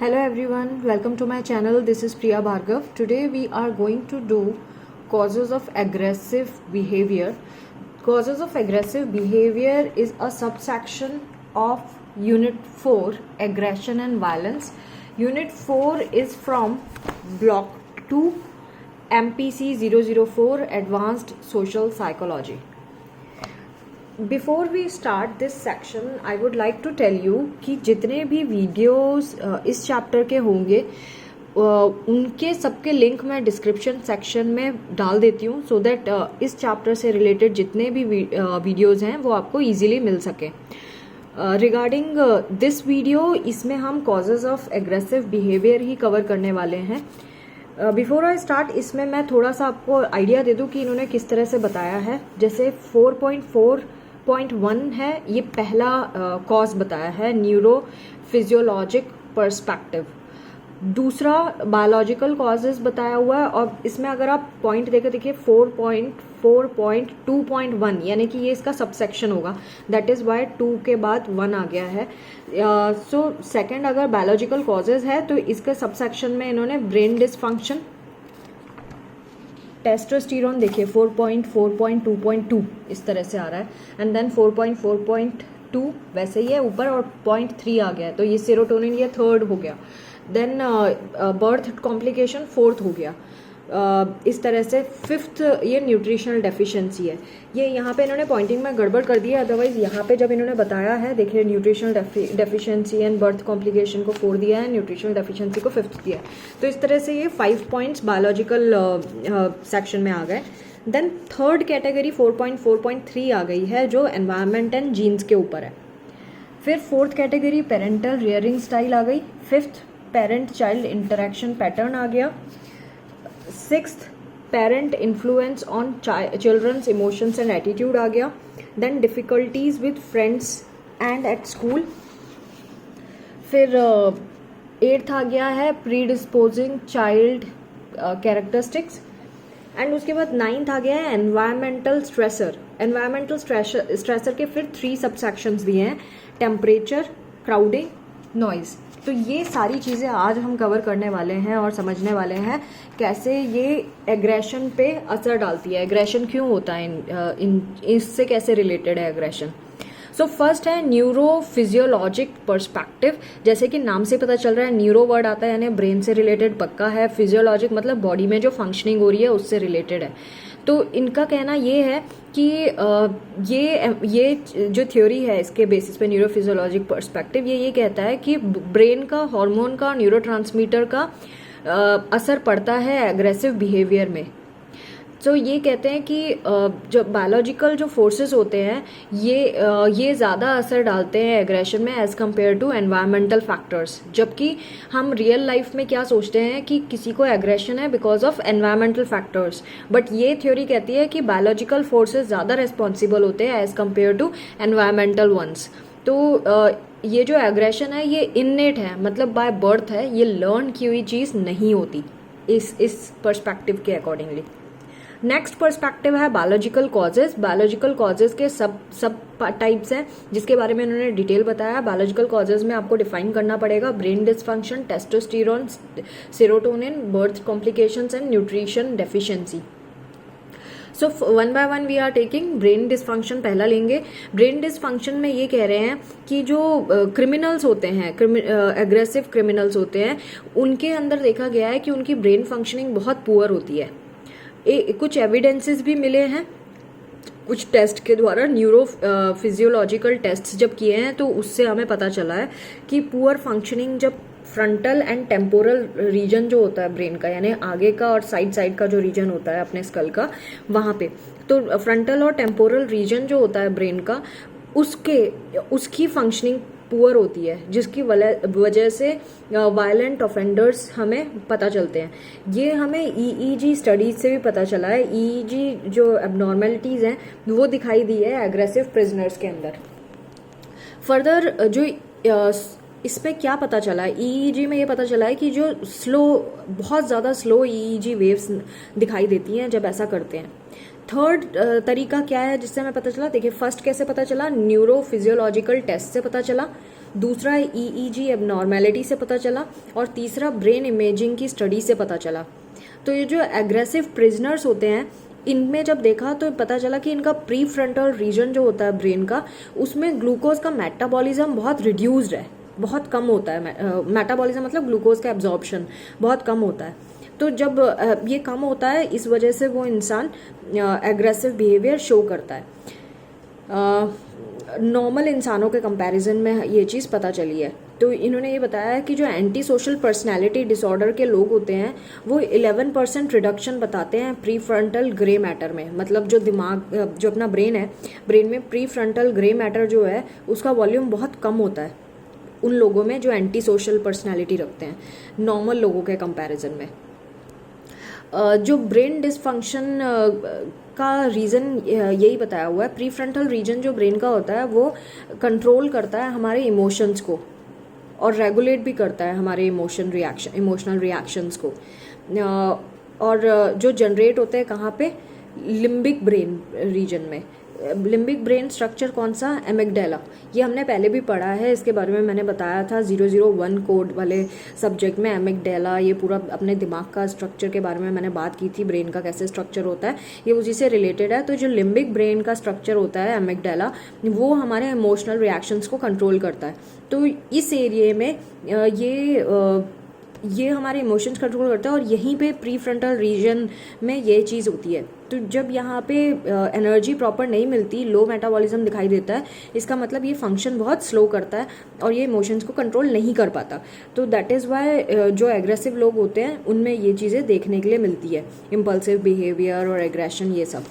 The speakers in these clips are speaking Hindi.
Hello everyone, welcome to my channel. This is Priya Bhargav. Today we are going to do causes of aggressive behavior. Causes of aggressive behavior is a subsection of Unit 4, Aggression and Violence. Unit 4 is from Block 2, MPC 004, Advanced Social Psychology. Before we start this section I would like to tell you कि जितने भी वीडियोस इस चैप्टर के होंगे उनके सबके लिंक मैं डिस्क्रिप्शन सेक्शन में डाल देती हूँ सो दैट इस चैप्टर से रिलेटेड जितने भी वीडियोस हैं वो आपको इजीली मिल सके. रिगार्डिंग दिस वीडियो इसमें हम causes of aggressive behaviour he cover करने वाले हैं. बिफोर आई स्टार्ट इसमें मैं थोड़ा सा आपको आइडिया दे दूँ कि इन्होंने किस तरह से बताया है. जैसे 4.4.1 है, ये पहला कॉज बताया है, न्यूरो फिजियोलॉजिक पर्सपेक्टिव. दूसरा बायोलॉजिकल कॉजेज बताया हुआ है और इसमें अगर आप पॉइंट देकर देखिए 4.4.2.1 यानी कि ये इसका सबसेक्शन होगा. दैट इज़ वाई 2 के बाद 1 आ गया है. सो सेकंड अगर बायोलॉजिकल कॉजेज है तो इसके सबसेक्शन में इन्होंने ब्रेन डिसफंक्शन, टेस्टोस्टेरोन देखिए 4.4.2.2 इस तरह से आ रहा है एंड देन 4.4.2 वैसे ही है ऊपर और 0.3 आ गया है तो ये सेरोटोनिन ये थर्ड हो गया. देन बर्थ कॉम्प्लिकेशन फोर्थ हो गया. इस तरह से फिफ्थ ये न्यूट्रिशनल डेफिशिएंसी है. ये यहाँ पे इन्होंने पॉइंटिंग में गड़बड़ कर दी है, अदरवाइज यहाँ पे जब इन्होंने बताया है देखिए nutritional deficiency and birth complication को 4 दिया है, न्यूट्रिशनल डेफिशिएंसी को 5th दिया है. तो इस तरह से ये 5 पॉइंट्स बायोलॉजिकल सेक्शन में आ गए. देन थर्ड कैटेगरी 4.4.3 आ गई है जो एनवायरनमेंट एंड जीन्स के ऊपर है. फिर fourth category parental rearing style आ गई. Fifth parent child interaction pattern आ गया. 6th parent influence on children's emotions and attitude आ गया. Then difficulties with friends and at school. फिर 8th आ गया है प्रीडिस्पोजिंग चाइल्ड कैरेक्टरिस्टिक्स एंड उसके बाद 9th आ गया है एनवायरमेंटल स्ट्रेसर. एनवायरमेंटल स्ट्रेसर के फिर 3 सबसेक्शंस दिए हैं, टेम्परेचर, क्राउडिंग, नॉइज. तो ये सारी चीज़ें आज हम कवर करने वाले हैं और समझने वाले हैं कैसे ये एग्रेशन पे असर डालती है, एग्रेशन क्यों होता है, इससे कैसे रिलेटेड है एग्रेशन. सो फर्स्ट है न्यूरो फिजियोलॉजिक पर्सपेक्टिव. जैसे कि नाम से पता चल रहा है न्यूरो वर्ड आता है यानी ब्रेन से रिलेटेड पक्का है. फिजियोलॉजिक मतलब बॉडी में जो फंक्शनिंग हो रही है उससे रिलेटेड है. तो इनका कहना ये है कि ये जो थ्योरी है इसके बेसिस पे न्यूरो फिजियोलॉजिक पर्सपेक्टिव ये कहता है कि ब्रेन का, हार्मोन का, न्यूरोट्रांसमीटर का असर पड़ता है एग्रेसिव बिहेवियर में. तो ये कहते हैं कि जो बायोलॉजिकल जो फोर्सेस होते हैं ये ज़्यादा असर डालते हैं एग्रेशन में as compare to environmental factors. जबकि हम रियल लाइफ में क्या सोचते हैं कि किसी को एग्रेशन है because of environmental factors, but ये थ्योरी कहती है कि बायोलॉजिकल फोर्सेस ज़्यादा रिस्पॉन्सिबल होते हैं as compare to environmental ones. तो ये जो एग्रेशन है ये इननेट है, मतलब बाय बर्थ है, ये लर्न की हुई चीज़ नहीं होती इस पर्सपेक्टिव के अकॉर्डिंगली. नेक्स्ट पर्सपेक्टिव है बायोलॉजिकल कॉजेज. बायोलॉजिकल कॉजेज के सब टाइप्स हैं जिसके बारे में इन्होंने डिटेल बताया. बायोलॉजिकल कॉजेज में आपको डिफाइन करना पड़ेगा brain dysfunction, testosterone, serotonin, birth complications and nutrition deficiency. So 1 by 1 we are taking. Brain dysfunction पहला लेंगे. ब्रेन डिसफंक्शन में ये कह रहे हैं कि जो क्रिमिनल्स होते हैं, एग्रेसिव क्रिमिनल्स होते हैं, उनके अंदर देखा गया है कि उनकी ब्रेन फंक्शनिंग बहुत पुअर होती है. कुछ एविडेंसेस भी मिले हैं कुछ टेस्ट के द्वारा, न्यूरो फिजियोलॉजिकल टेस्ट जब किए हैं तो उससे हमें पता चला है कि पुअर फंक्शनिंग जब फ्रंटल एंड टेम्पोरल रीजन जो होता है ब्रेन का यानी आगे का और साइड का जो रीजन होता है अपने स्कल का, वहाँ पे तो फ्रंटल और टेम्पोरल रीजन जो होता है ब्रेन का उसकी फंक्शनिंग पुअर होती है, जिसकी वजह से वायलेंट ऑफेंडर्स हमें पता चलते हैं. ये हमें ईईजी स्टडीज से भी पता चला है. ईईजी जो एबनॉर्मेलिटीज़ हैं वो दिखाई दी है एग्रेसिव प्रिजनर्स के अंदर. फर्दर जो इसमें क्या पता चला है, ईईजी में ये पता चला है कि जो बहुत ज़्यादा स्लो ईईजी वेव्स दिखाई देती हैं जब ऐसा करते हैं. थर्ड तरीका क्या है जिससे हमें पता चला, देखिए फर्स्ट कैसे पता चला, न्यूरो फिजियोलॉजिकल टेस्ट से पता चला. दूसरा EEG एबनॉर्मेलिटी से पता चला, और तीसरा ब्रेन इमेजिंग की स्टडी से पता चला। तो ये जो एग्रेसिव प्रिजनर्स होते हैं, इनमें जब देखा तो पता चला कि इनका प्री फ्रंटल रीजन जो होता है ब्रेन का, उसमें ग्लूकोज का मेटाबॉलिज्म बहुत रिड्यूस्ड है, बहुत कम होता है। मेटाबॉलिज्म मतलब ग्लूकोज का एब्जॉर्प्शन बहुत कम होता है। तो जब ये कम होता है, इस वजह से वो इंसान एग्रेसिव बिहेवियर शो करता है। नॉर्मल इंसानों के कंपैरिजन में ये चीज़ पता चली है। तो इन्होंने ये बताया है कि जो एंटी सोशल पर्सनैलिटी डिसऑर्डर के लोग होते हैं वो 11% रिडक्शन बताते हैं प्री फ्रंटल ग्रे मैटर में। मतलब जो दिमाग, जो अपना ब्रेन है, ब्रेन में प्री फ्रंटल ग्रे मैटर जो है उसका वॉल्यूम बहुत कम होता है उन लोगों में जो एंटी सोशल पर्सनैलिटी रखते हैं, नॉर्मल लोगों के कंपैरिजन में। जो ब्रेन डिसफंक्शन का रीज़न यही बताया हुआ है। प्री फ्रंटल रीजन जो ब्रेन का होता है वो कंट्रोल करता है हमारे इमोशंस को और रेगुलेट भी करता है हमारे इमोशनल रिएक्शंस को। और जो जनरेट होते हैं कहाँ पे, लिम्बिक ब्रेन रीजन में। लिम्बिक ब्रेन स्ट्रक्चर कौन सा, एमिगडाला। ये हमने पहले भी पढ़ा है, इसके बारे में मैंने बताया था 001 कोड वाले सब्जेक्ट में। एमिगडाला, ये पूरा अपने दिमाग का स्ट्रक्चर के बारे में मैंने बात की थी, ब्रेन का कैसे स्ट्रक्चर होता है, ये उसी से रिलेटेड है। तो जो लिम्बिक ब्रेन का स्ट्रक्चर होता है एमिगडाला, वो हमारे इमोशनल रिएक्शंस को कंट्रोल करता है। तो इस एरिए में ये हमारे इमोशंस कंट्रोल करता है, और यहीं पे प्री फ्रंटल रीजन में ये चीज़ होती है। तो जब यहाँ पे एनर्जी प्रॉपर नहीं मिलती, लो मेटाबॉलिज्म दिखाई देता है, इसका मतलब ये फंक्शन बहुत स्लो करता है और ये इमोशंस को कंट्रोल नहीं कर पाता। तो दैट इज़ वाई जो एग्रेसिव लोग होते हैं उनमें ये चीज़ें देखने के लिए मिलती है, इम्पल्सिव बिहेवियर और एग्रेशन, ये सब।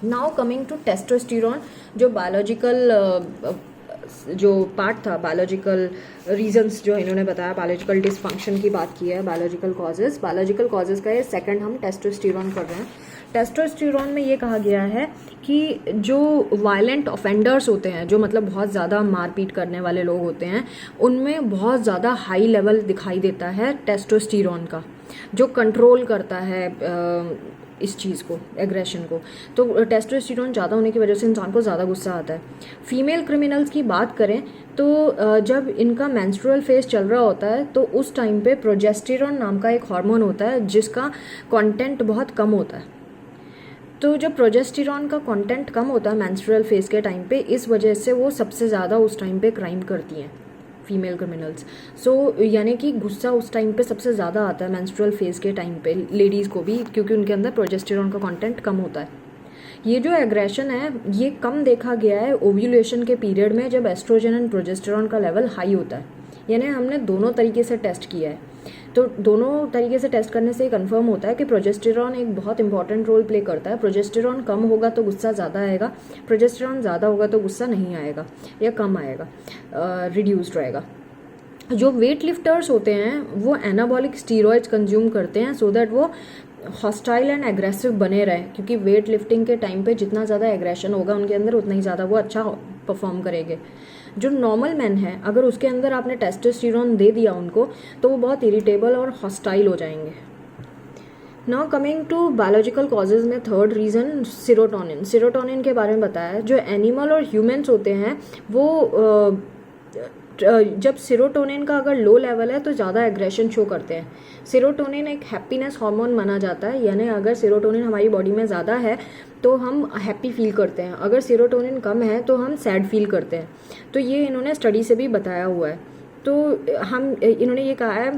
नाउ कमिंग टू टेस्टोस्टेरोन, जो बायोलॉजिकल जो पार्ट था, बायोलॉजिकल रीजंस जो इन्होंने बताया, बायोलॉजिकल डिसफंक्शन की बात की है, बायोलॉजिकल कॉजेज़ का ये सेकंड हम टेस्टोस्टेरोन कर रहे हैं। टेस्टोस्टेरोन में ये कहा गया है कि जो वायलेंट ऑफेंडर्स होते हैं, जो मतलब बहुत ज़्यादा मारपीट करने वाले लोग होते हैं, उनमें बहुत ज़्यादा हाई लेवल दिखाई देता है टेस्टोस्टेरोन का, जो कंट्रोल करता है इस चीज़ को, एग्रेशन को। तो टेस्टोस्टेरोन ज़्यादा होने की वजह से इंसान को ज़्यादा गुस्सा आता है। फीमेल क्रिमिनल्स की बात करें तो जब इनका मेंस्ट्रुअल फेज चल रहा होता है तो उस टाइम पे प्रोजेस्टेरॉन नाम का एक हार्मोन होता है जिसका कंटेंट बहुत कम होता है। तो जब प्रोजेस्टेरॉन का कंटेंट कम होता है मेंस्ट्रुअल फेज के टाइम पे, इस वजह से वो सबसे ज़्यादा उस टाइम पे क्राइम करती हैं, फीमेल क्रिमिनल्स। सो यानी कि गुस्सा उस टाइम पे सबसे ज़्यादा आता है मेंस्ट्रुअल फेज के टाइम पे, लेडीज़ को भी, क्योंकि उनके अंदर प्रोजेस्टेरॉन का कंटेंट कम होता है। ये जो एग्रेशन है ये कम देखा गया है ओव्यूलेशन के पीरियड में, जब एस्ट्रोजन एंड प्रोजेस्टेरॉन का लेवल हाई होता है। यानी हमने दोनों तरीके से टेस्ट किया है, तो दोनों तरीके से टेस्ट करने से ये कंफर्म होता है कि प्रोजेस्टेरॉन एक बहुत इंपॉर्टेंट रोल प्ले करता है। प्रोजेस्टेरॉन कम होगा तो गुस्सा ज़्यादा आएगा, प्रोजेस्टेरॉन ज़्यादा होगा तो गुस्सा नहीं आएगा या कम आएगा, रिड्यूस्ड रहेगा। जो वेट लिफ्टर्स होते हैं वो एनाबॉलिक स्टीरॉइड्स कंज्यूम करते हैं सो दैट वो हॉस्टाइल एंड एग्रेसिव बने रहे, क्योंकि वेट लिफ्टिंग के टाइम पे जितना ज़्यादा एग्रेशन होगा उनके अंदर उतना ही ज़्यादा वो अच्छा परफॉर्म करेंगे। जो नॉर्मल मैन है, अगर उसके अंदर आपने टेस्टोस्टेरोन दे दिया उनको, तो वो बहुत इरिटेबल और हॉस्टाइल हो जाएंगे। Now coming to biological causes में थर्ड रीज़न सेरोटोनिन के बारे में बताया। जो एनिमल और ह्यूमन्स होते हैं वो जब सेरोटोनिन का अगर लो लेवल है तो ज़्यादा एग्रेशन शो करते हैं। सेरोटोनिन एक हैप्पीनेस हार्मोन माना जाता है, यानी अगर सेरोटोनिन हमारी बॉडी में ज़्यादा है तो हम हैप्पी फील करते हैं, अगर सेरोटोनिन कम है तो हम सैड फील करते हैं। तो ये इन्होंने स्टडी से भी बताया हुआ है। तो इन्होंने ये कहा है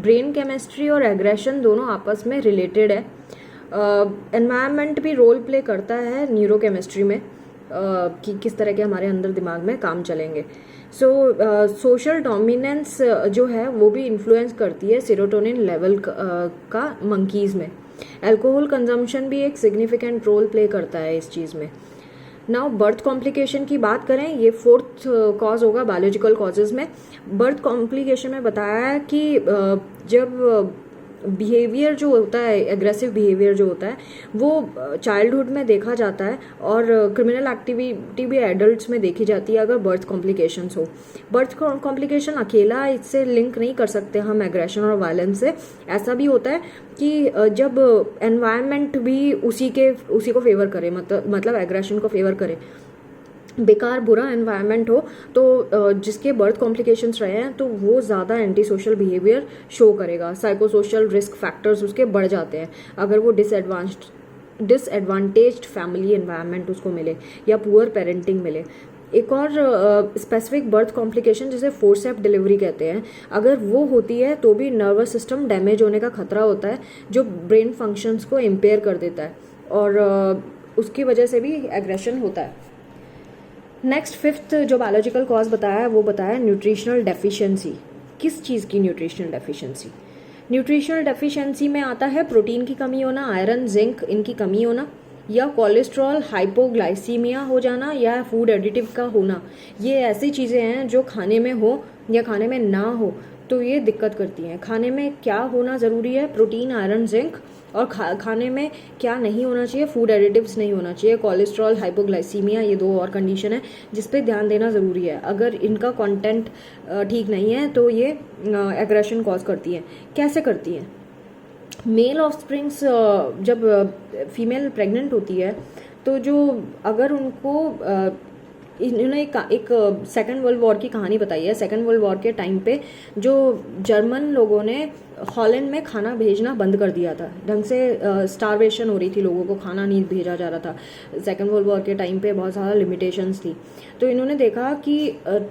ब्रेन केमिस्ट्री और एग्रेशन दोनों आपस में रिलेटेड है। एनवायरनमेंट भी रोल प्ले करता है न्यूरोकेमिस्ट्री में, कि किस तरह के हमारे अंदर दिमाग में काम चलेंगे। सोशल डोमिनेंस जो है वो भी इन्फ्लुएंस करती है सेरोटोनिन लेवल का मंकीज़ में। अल्कोहल कंजम्पशन भी एक सिग्निफिकेंट रोल प्ले करता है इस चीज़ में। नाउ बर्थ कॉम्प्लिकेशन की बात करें, ये फोर्थ कॉज होगा बायोलॉजिकल कॉजेज़ में। बर्थ कॉम्प्लिकेशन में बताया है कि जब बिहेवियर जो होता है, एग्रेसिव बिहेवियर जो होता है, वो चाइल्डहुड में देखा जाता है और क्रिमिनल एक्टिविटी भी एडल्ट्स में देखी जाती है अगर बर्थ कॉम्प्लिकेशंस हो। बर्थ कॉम्प्लिकेशन अकेला इससे लिंक नहीं कर सकते हम एग्रेशन और वायलेंस से। ऐसा भी होता है कि जब एनवायरनमेंट भी उसी को फेवर करे, मतलब एग्रेशन को फेवर करे। बेकार बुरा एनवायरनमेंट हो तो जिसके बर्थ कॉम्प्लिकेशंस रहे हैं तो वो ज़्यादा एंटी सोशल बिहेवियर शो करेगा, साइकोसोशल रिस्क फैक्टर्स उसके बढ़ जाते हैं अगर वो डिसएडवांटेज्ड फैमिली एनवायरनमेंट उसको मिले या पुअर पेरेंटिंग मिले। एक और स्पेसिफिक बर्थ कॉम्प्लिकेशन जिसे फोर्सेप्ट डिलीवरी कहते हैं, अगर वो होती है तो भी नर्वस सिस्टम डैमेज होने का खतरा होता है जो ब्रेन फंक्शंस को इम्पेयर कर देता है और उसकी वजह से भी एग्रेशन होता है। नेक्स्ट फिफ्थ जो बायोलॉजिकल कॉज बताया है वो बताया न्यूट्रिशनल डेफिशिएंसी। किस चीज़ की न्यूट्रिशनल डेफिशिएंसी? न्यूट्रिशनल डेफिशिएंसी में आता है प्रोटीन की कमी होना, आयरन, जिंक इनकी कमी होना, या कोलेस्ट्रॉल, हाइपोग्लाइसीमिया हो जाना, या फूड एडिटिव का होना। ये ऐसी चीज़ें हैं जो खाने में हो या खाने में ना हो तो ये दिक्कत करती हैं। खाने में क्या होना ज़रूरी है? प्रोटीन, आयरन, जिंक, और खाने में क्या नहीं होना चाहिए? फूड एडिटिव्स नहीं होना चाहिए। कोलेस्ट्रॉल, हाइपोग्लाइसीमिया, ये दो और कंडीशन है जिस पे ध्यान देना ज़रूरी है। अगर इनका कंटेंट ठीक नहीं है तो ये एग्रेशन कॉज करती है। कैसे करती हैं? मेल ऑफस्प्रिंग्स जब फीमेल प्रेग्नेंट होती है तो जो अगर उनको इन्होंने एक सेकेंड वर्ल्ड वॉर की कहानी बताई है। सेकेंड वर्ल्ड वॉर के टाइम पे जो जर्मन लोगों ने हॉलैंड में खाना भेजना बंद कर दिया था, ढंग से स्टारवेशन हो रही थी, लोगों को खाना नहीं भेजा जा रहा था। सेकेंड वर्ल्ड वॉर के टाइम पे बहुत ज़्यादा लिमिटेशंस थी। तो इन्होंने देखा कि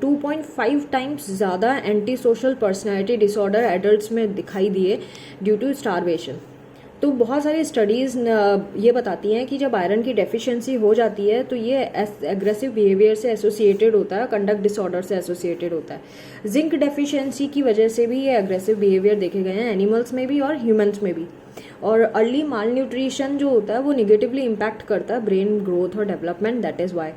2.5 टाइम्स ज़्यादा anti social personality disorder adults में दिखाई दिए ड्यू टू स्टारवेशन। तो बहुत सारी स्टडीज़ ये बताती हैं कि जब आयरन की डेफिशिएंसी हो जाती है तो ये एग्रेसिव बिहेवियर से एसोसिएटेड होता है, कंडक्ट डिसऑर्डर से एसोसिएटेड होता है। जिंक डेफिशिएंसी की वजह से भी ये एग्रेसिव बिहेवियर देखे गए हैं, एनिमल्स में भी और ह्यूमंस में भी। और अर्ली माल न्यूट्रिशन जो होता है वो निगेटिवली इम्पैक्ट करता है ब्रेन ग्रोथ और डेवलपमेंट। दैट इज़ वाई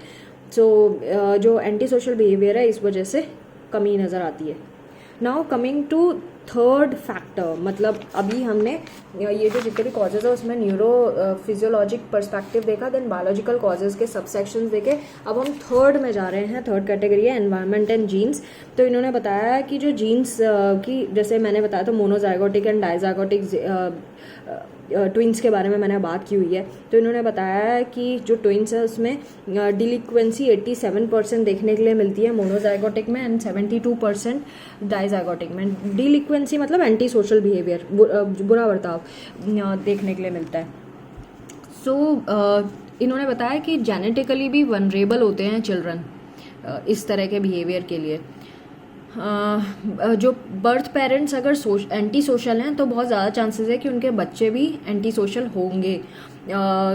जो एंटी सोशल बिहेवियर है इस वजह से कमी नज़र आती है। Now coming to third factor, मतलब अभी हमने ये जो जितने भी कॉजेज है उसमें न्यूरो फिजियोलॉजिक पर्सपेक्टिव देखा, देन बायोलॉजिकल कॉजेज के सबसेक्शंस देखे। अब हम थर्ड में जा रहे हैं। थर्ड कैटेगरी है एनवायरनमेंट एंड जीन्स। तो इन्होंने बताया है कि जो जीन्स की, जैसे मैंने बताया था मोनोजाइगोटिक एंड डाइजाइगोटिक ट्विंस के बारे में मैंने बात की हुई है। तो इन्होंने बताया है कि जो ट्विंस है उसमें डिलिक्वेंसी 87% देखने के लिए मिलती है मोनोजाइगोटिक में एंड 72% डाइजाइगोटिक में। डिलिक्वेंसी मतलब एंटी सोशल बिहेवियर, बुरा बर्ताव देखने के लिए मिलता है। सो इन्होंने बताया कि जेनेटिकली भी वनरेबल होते हैं चिल्ड्रन इस तरह के बिहेवियर के लिए। जो बर्थ पेरेंट्स अगर एंटी सोशल हैं तो बहुत ज़्यादा चांसेस है कि उनके बच्चे भी एंटी सोशल होंगे।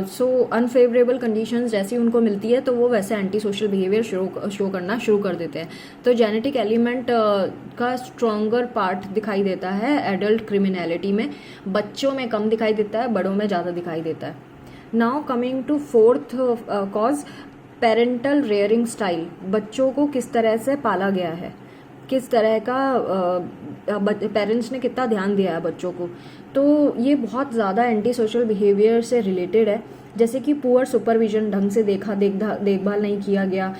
सो अनफेवरेबल कंडीशंस जैसी उनको मिलती है तो वो वैसे एंटी सोशल बिहेवियर शो करना शुरू कर देते हैं। तो जेनेटिक एलिमेंट का स्ट्रॉन्गर पार्ट दिखाई देता है एडल्ट क्रिमिनलिटी में। बच्चों में कम दिखाई देता है, बड़ों में ज़्यादा दिखाई देता है। Now coming to fourth cause, parental rearing style. बच्चों को किस तरह से पाला गया है, किस तरह का पेरेंट्स ने कितना ध्यान दिया है बच्चों को, तो ये बहुत ज़्यादा एंटी सोशल बिहेवियर से रिलेटेड है। जैसे कि पुअर सुपरविजन, ढंग से देखभाल नहीं किया गया,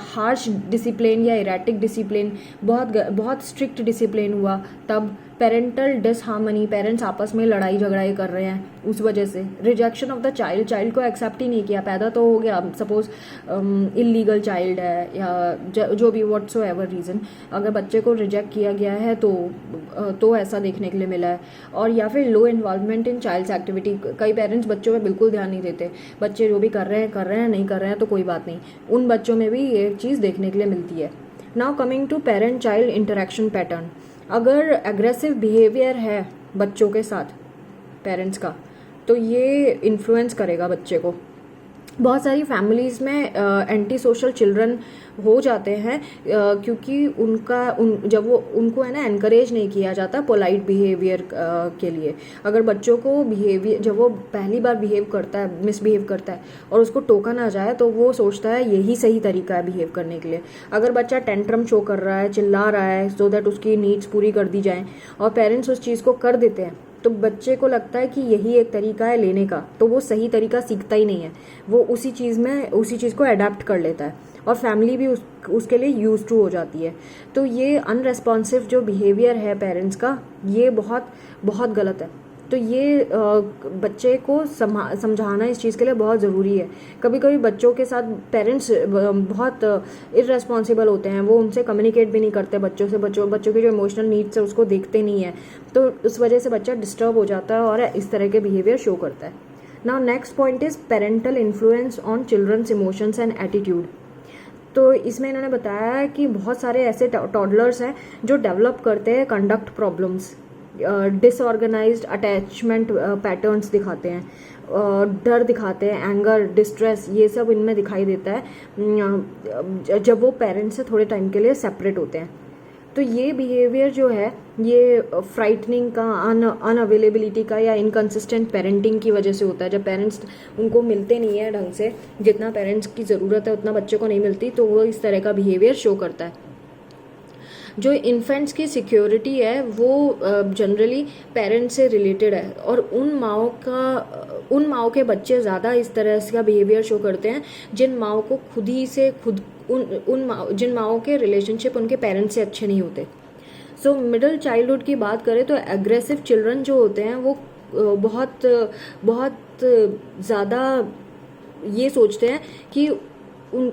हार्श डिसिप्लिन या इरेटिक डिसिप्लिन, बहुत स्ट्रिक्ट डिसिप्लिन हुआ, तब पेरेंटल डिसहार्मनी, पेरेंट्स आपस में लड़ाई झगड़ाई कर रहे हैं उस वजह से। रिजेक्शन ऑफ द चाइल्ड को एक्सेप्ट ही नहीं किया, पैदा तो हो गया, सपोज इलीगल चाइल्ड है या जो भी व्हाट्सो एवर रीज़न, अगर बच्चे को रिजेक्ट किया गया है तो ऐसा देखने के लिए मिला है। और या फिर लो इन्वॉल्वमेंट इन चाइल्ड्स एक्टिविटी, कई पेरेंट्स बच्चों में बिल्कुल ध्यान नहीं देते, बच्चे जो भी कर रहे हैं, नहीं कर रहे हैं तो कोई बात नहीं, उन बच्चों में भी ये चीज़ देखने के लिए मिलती है। Now coming to parent child interaction pattern, अगर एग्रेसिव बिहेवियर है बच्चों के साथ पेरेंट्स का तो ये इन्फ्लुएंस करेगा बच्चे को। बहुत सारी फैमिलीज़ में एंटी सोशल चिल्ड्रन हो जाते हैं क्योंकि जब वो उनको है ना एनकरेज नहीं किया जाता पोलाइट बिहेवियर के लिए। अगर बच्चों को बिहेवियर, जब वो पहली बार मिसबिहेव करता है और उसको टोका ना जाए तो वो सोचता है यही सही तरीका है बिहेव करने के लिए। अगर बच्चा टेंट्रम शो कर रहा है, चिल्ला रहा है सो दैट उसकी नीड्स पूरी कर दी जाएँ और पेरेंट्स उस चीज़ को कर देते हैं तो बच्चे को लगता है कि यही एक तरीका है लेने का, तो वो सही तरीका सीखता ही नहीं है, वो उसी चीज़ को अडेप्ट कर लेता है और फैमिली भी उसके लिए यूज टू हो जाती है। तो ये अनरेस्पॉन्सिव जो बिहेवियर है पेरेंट्स का, ये बहुत बहुत गलत है। तो ये बच्चे को समझाना इस चीज़ के लिए बहुत ज़रूरी है। कभी कभी बच्चों के साथ पेरेंट्स बहुत इररेस्पॉन्सिबल होते हैं, वो उनसे कम्युनिकेट भी नहीं करते बच्चों से, बच्चों की जो इमोशनल नीड्स है उसको देखते नहीं है, तो उस वजह से बच्चा डिस्टर्ब हो जाता है और इस तरह के बिहेवियर शो करता है। Now next point is parental influence on children's emotions and attitude. तो इसमें इन्होंने बताया है कि बहुत सारे ऐसे टॉडलर्स हैं जो डेवलप करते हैं conduct problems, disorganised attachment patterns दिखाते हैं, डर दिखाते हैं, एंगर, डिस्ट्रेस, ये सब इनमें दिखाई देता है जब वो पेरेंट्स से थोड़े टाइम के लिए सेपरेट होते हैं। तो ये बिहेवियर जो है ये फ्राइटनिंग का, अनअवेलेबिलिटी का या इनकन्सिस्टेंट पेरेंटिंग की वजह से होता है। जब पेरेंट्स उनको मिलते नहीं है ढंग से, जितना पेरेंट्स की ज़रूरत है उतना बच्चे को नहीं मिलती, तो वो इस तरह का बिहेवियर शो करता है। जो इन्फेंट्स की सिक्योरिटी है वो जनरली पेरेंट्स से रिलेटेड है, और उन माओं के बच्चे ज़्यादा इस तरह का बिहेवियर शो करते हैं जिन माओं को जिन माओं के रिलेशनशिप उनके पेरेंट्स से अच्छे नहीं होते। सो मिडिल चाइल्डहुड की बात करें तो एग्रेसिव चिल्ड्रन जो होते हैं वो बहुत ज़्यादा ये सोचते हैं कि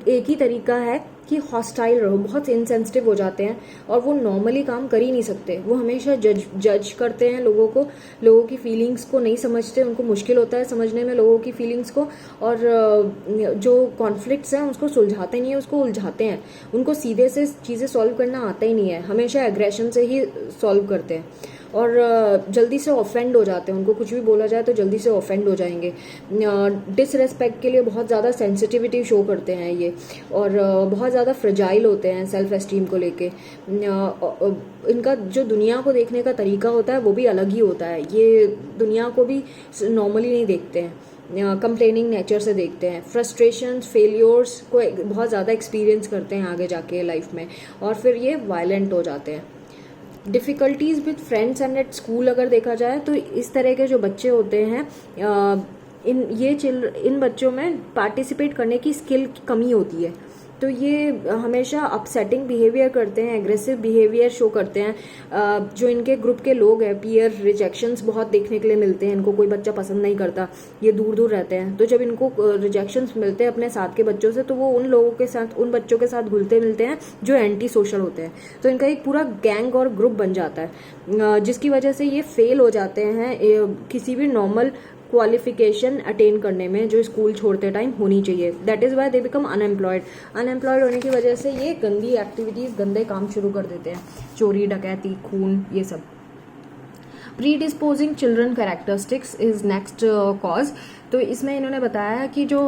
एक ही तरीका है कि हॉस्टाइल रहो, बहुत इनसेंसिटिव हो जाते हैं और वो नॉर्मली काम कर ही नहीं सकते। वो हमेशा जज करते हैं लोगों की फीलिंग्स को नहीं समझते, उनको मुश्किल होता है समझने में लोगों की फीलिंग्स को, और जो कॉन्फ्लिक्ट्स हैं उसको सुलझाते नहीं है, उसको उलझाते हैं। उनको सीधे से चीज़ें सॉल्व करना आता ही नहीं है, हमेशा एग्रेशन से ही सॉल्व करते हैं और जल्दी से ऑफेंड हो जाते हैं। उनको कुछ भी बोला जाए तो जल्दी से ऑफेंड हो जाएंगे। डिसरेस्पेक्ट के लिए बहुत ज़्यादा सेंसिटिविटी शो करते हैं ये, और बहुत ज़्यादा फ्रजाइल होते हैं सेल्फ एस्टीम को लेके। इनका जो दुनिया को देखने का तरीका होता है वो भी अलग ही होता है, ये दुनिया को भी नॉर्मली नहीं देखते हैं, कंप्लेनिंग नेचर से देखते हैं। फ्रस्ट्रेशंस, फेलियर्स को बहुत ज़्यादा एक्सपीरियंस करते हैं आगे जाके लाइफ में, और फिर ये वायलेंट हो जाते हैं। Difficulties with friends and at school अगर देखा जाए तो इस तरह के जो बच्चे होते हैं इन बच्चों में पार्टिसिपेट करने की स्किल की कमी होती है, तो ये हमेशा अपसेटिंग बिहेवियर करते हैं, एग्रेसिव बिहेवियर शो करते हैं। जो इनके ग्रुप के लोग हैं, पीयर रिजेक्शंस बहुत देखने के लिए मिलते हैं, इनको कोई बच्चा पसंद नहीं करता, ये दूर दूर रहते हैं। तो जब इनको रिजेक्शंस मिलते हैं अपने साथ के बच्चों से, तो वो उन बच्चों के साथ घुलते मिलते हैं जो एंटी सोशल होते हैं। तो इनका एक पूरा गैंग और ग्रुप बन जाता है, जिसकी वजह से ये फेल हो जाते हैं किसी भी नॉर्मल क्वालिफिकेशन अटेन करने में जो स्कूल छोड़ते टाइम होनी चाहिए। That is why they become unemployed होने की वजह से ये गंदी एक्टिविटीज़, गंदे काम शुरू कर देते हैं, चोरी, डकैती, खून, ये सब। Predisposing children characteristics is next cause. तो इसमें इन्होंने बताया कि जो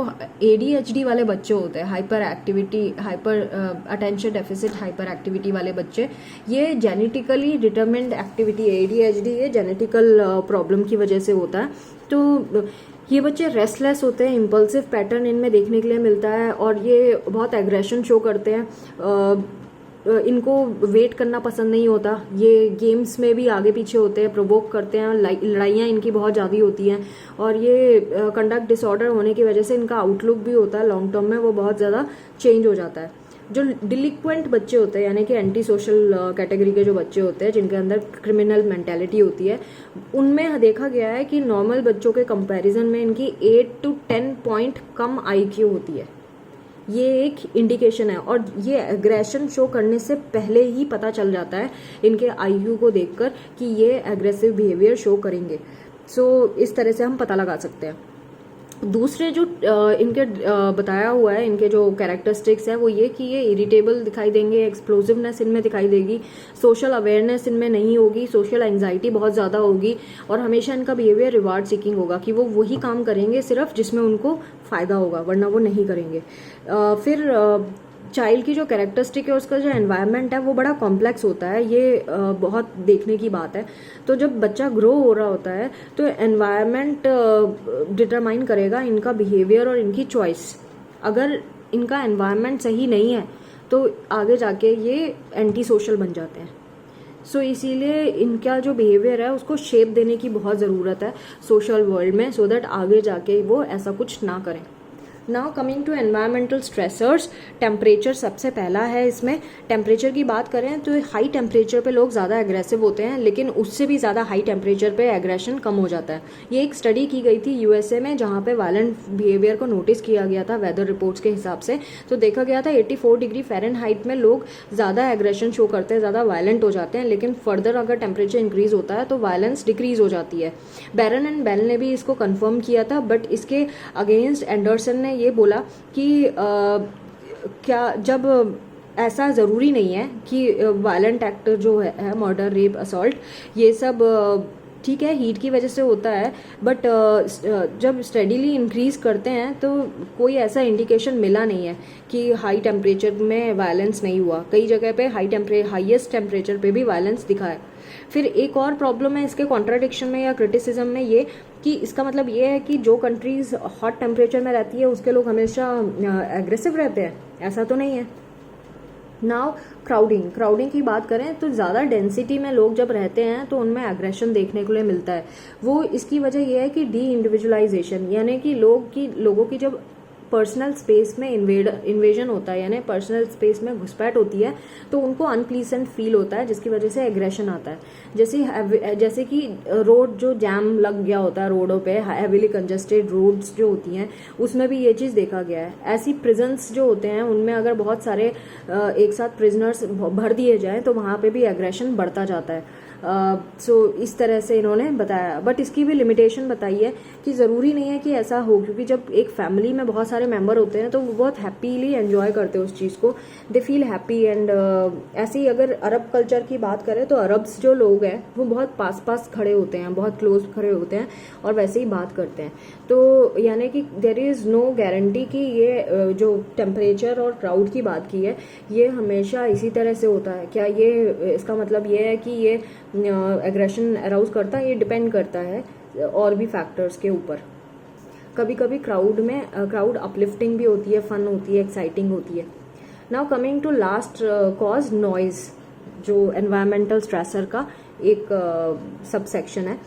ADHD वाले बच्चे होते हैं, hyper attention deficit hyper activity वाले बच्चे, ये जेनेटिकली डिटरमिन्ड एक्टिविटी ADHD ये जेनेटिकल प्रॉब्लम की वजह से होता है। तो ये बच्चे रेस्टलेस होते हैं, इम्पल्सिव पैटर्न इनमें देखने के लिए मिलता है, और ये बहुत एग्रेशन शो करते हैं। इनको वेट करना पसंद नहीं होता, ये गेम्स में भी आगे पीछे होते हैं, प्रोवोक करते हैं, लड़ाइयाँ इनकी बहुत ज़्यादा होती हैं, और ये कंडक्ट डिसऑर्डर होने की वजह से इनका आउटलुक भी होता है लॉन्ग टर्म में वो बहुत ज़्यादा चेंज हो जाता है। जो डिलिक्वेंट बच्चे होते हैं, यानी कि एंटी सोशल कैटेगरी के जो बच्चे होते हैं, जिनके अंदर क्रिमिनल मेंटालिटी होती है, उनमें देखा गया है कि नॉर्मल बच्चों के कंपैरिजन में इनकी 8 to 10 पॉइंट कम IQ होती है। ये एक इंडिकेशन है, और ये एग्रेशन शो करने से पहले ही पता चल जाता है इनके IQ को देखकर कि ये एग्रेसिव बिहेवियर शो करेंगे। सो इस तरह से हम पता लगा सकते हैं। दूसरे जो इनके बताया हुआ है, इनके जो कैरेक्टरिस्टिक्स है वो ये कि ये इरिटेबल दिखाई देंगे, एक्सप्लोसिवनेस इनमें दिखाई देगी, सोशल अवेयरनेस इनमें नहीं होगी, सोशल एंजाइटी बहुत ज़्यादा होगी, और हमेशा इनका बिहेवियर रिवार्ड सीकिंग होगा कि वो वही काम करेंगे सिर्फ जिसमें उनको फ़ायदा होगा, वरना वो नहीं करेंगे। फिर चाइल्ड की जो कैरेक्टरिस्टिक है, उसका जो एनवायरनमेंट है वो बड़ा कॉम्प्लेक्स होता है, ये बहुत देखने की बात है। तो जब बच्चा ग्रो हो रहा होता है तो एनवायरनमेंट डिटरमाइन करेगा इनका बिहेवियर और इनकी चॉइस। अगर इनका एनवायरनमेंट सही नहीं है तो आगे जाके ये एंटी सोशल बन जाते हैं। सो इसीलिए इनका जो बिहेवियर है उसको शेप देने की बहुत ज़रूरत है सोशल वर्ल्ड में, सो दैट आगे जाके वो ऐसा कुछ ना करें। Now coming to environmental stressors, temperature सबसे पहला है इसमें। टेम्परेचर की बात करें तो हाई टेम्परेचर पे लोग ज़्यादा एग्रेसिव होते हैं, लेकिन उससे भी ज़्यादा हाई टेम्परेचर पे एग्रेशन कम हो जाता है। ये एक स्टडी की गई थी यूएसए में, जहाँ पे वायलेंट बिहेवियर को नोटिस किया गया था वेदर रिपोर्ट्स के हिसाब से। तो देखा गया था 84 डिग्री फ़ारेनहाइट में लोग ज़्यादा एग्रेशन शो करते हैं, ज़्यादा वायलेंट हो जाते हैं, लेकिन फर्दर अगर टेम्परेचर इंक्रीज होता है तो वायलेंस डिक्रीज हो जाती है। बैरन एंड बेल ने भी इसको कंफर्म किया था, बट इसके अगेंस्ट एंडरसन ने ये बोला कि क्या जब ऐसा ज़रूरी नहीं है कि वायलेंट एक्ट जो है मर्डर, रेप, असॉल्ट, ये सब ठीक है हीट की वजह से होता है, बट जब स्टडीली इंक्रीज करते हैं तो कोई ऐसा इंडिकेशन मिला नहीं है कि हाई टेम्परेचर में वायलेंस नहीं हुआ। कई जगह पे हाईएस्ट टेम्परेचर पे भी वायलेंस दिखा है। फिर एक और प्रॉब्लम है इसके कॉन्ट्राडिक्शन में या क्रिटिसिज्म में, ये कि इसका मतलब ये है कि जो कंट्रीज हॉट टेम्परेचर में रहती है उसके लोग हमेशा एग्रेसिव रहते हैं, ऐसा तो नहीं है। नाउ क्राउडिंग की बात करें तो ज़्यादा डेंसिटी में लोग जब रहते हैं तो उनमें एग्रेशन देखने को लिए मिलता है। वो इसकी वजह यह है कि डी इंडिविजुअलाइजेशन, यानी कि लोगों की जब पर्सनल स्पेस में इन्वेजन होता है, यानी पर्सनल स्पेस में घुसपैठ होती है, तो उनको अनप्लीजेंट फील होता है, जिसकी वजह से एग्रेशन आता है। जैसे कि रोड जो जैम लग गया होता है रोडों पे, हेविली कंजेस्टेड रोड्स जो होती हैं, उसमें भी ये चीज़ देखा गया है। ऐसी प्रिजन्स जो होते हैं उनमें अगर बहुत सारे एक साथ प्रिजनर्स भर दिए जाएं तो वहाँ पे भी एग्रेशन बढ़ता जाता है। सो इस तरह से इन्होंने बताया, बट इसकी भी लिमिटेशन बताई है कि ज़रूरी नहीं है कि ऐसा हो, क्योंकि जब एक फैमिली में बहुत सारे मेंबर होते हैं तो वो बहुत हैप्पीली एंजॉय करते हैं उस चीज़ को, दे फील हैप्पी। एंड ऐसे ही अगर अरब कल्चर की बात करें तो अरब्स जो लोग हैं वो बहुत पास खड़े होते हैं, बहुत क्लोज खड़े होते हैं और वैसे ही बात करते हैं। तो यानी कि देयर इज़ नो गारंटी कि ये जो टेम्परेचर और क्राउड की बात की है ये हमेशा इसी तरह से होता है। क्या ये इसका मतलब ये है कि ये एग्रेशन अराउज करता है? ये डिपेंड करता है और भी फैक्टर्स के ऊपर। कभी कभी क्राउड अपलिफ्टिंग भी होती है, फन होती है, एक्साइटिंग होती है। Now coming to last cause, noise, जो एनवायरमेंटल स्ट्रेसर का एक सब सेक्शन है।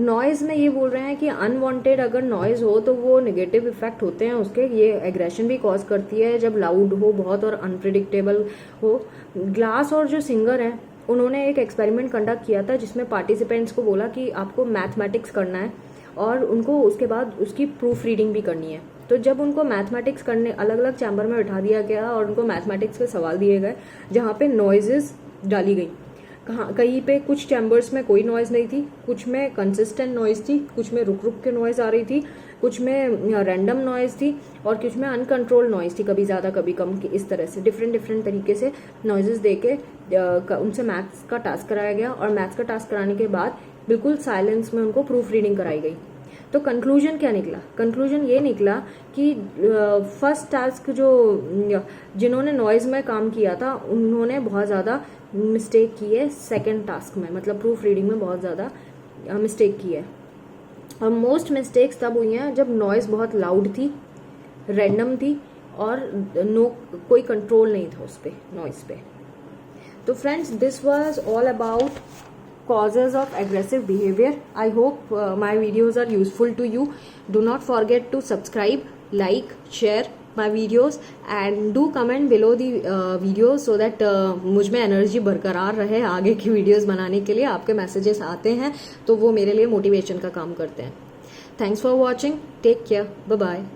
नॉइज में ये बोल रहे हैं कि अनवांटेड अगर नॉइज हो तो वो नेगेटिव इफेक्ट होते हैं उसके, ये एग्रेशन भी कॉज करती है जब लाउड हो बहुत और अनप्रिडिक्टेबल हो। ग्लास और जो सिंगर हैं उन्होंने एक एक्सपेरिमेंट कंडक्ट किया था जिसमें पार्टिसिपेंट्स को बोला कि आपको मैथमेटिक्स करना है और उनको उसके बाद उसकी प्रूफ रीडिंग भी करनी है। तो जब उनको मैथमेटिक्स करने अलग अलग चैम्बर में बिठा दिया गया और उनको मैथमेटिक्स के सवाल दिए गए जहाँ पे नॉइजेस डाली गई, कहीं पे कुछ चैम्बर्स में कोई नॉइज नहीं थी, कुछ में कंसिस्टेंट नॉइज थी, कुछ में रुक रुक के नॉइज आ रही थी, कुछ में रैंडम नॉइज थी और कुछ में अनकंट्रोल्ड नॉइज थी, कभी ज़्यादा कभी कम, इस तरह से डिफरेंट तरीके से नॉइजेस दे के उनसे मैथ्स का टास्क कराया गया। और मैथ्स का टास्क कराने के बाद बिल्कुल साइलेंस में उनको प्रूफ रीडिंग कराई गई। तो कंक्लूजन क्या निकला? कंक्लूजन ये निकला कि फर्स्ट टास्क जिन्होंने नॉइज में काम किया था उन्होंने बहुत ज़्यादा मिस्टेक की है सेकंड टास्क में, मतलब प्रूफ रीडिंग में बहुत ज़्यादा मिस्टेक की है। और मोस्ट मिस्टेक्स तब हुई हैं जब नॉइज बहुत लाउड थी, रैंडम थी और कोई कंट्रोल नहीं था उस पर, नॉइज पे। तो friends, this was all about causes of aggressive behavior. I hope my videos are useful to you. Do not forget to subscribe, like, share my videos and do comment below the video so that मुझ में एनर्जी बरकरार रहे आगे की वीडियोस बनाने के लिए। आपके मैसेजेस आते हैं तो वो मेरे लिए मोटिवेशन का काम करते हैं। Thanks for watching, take care, bye bye.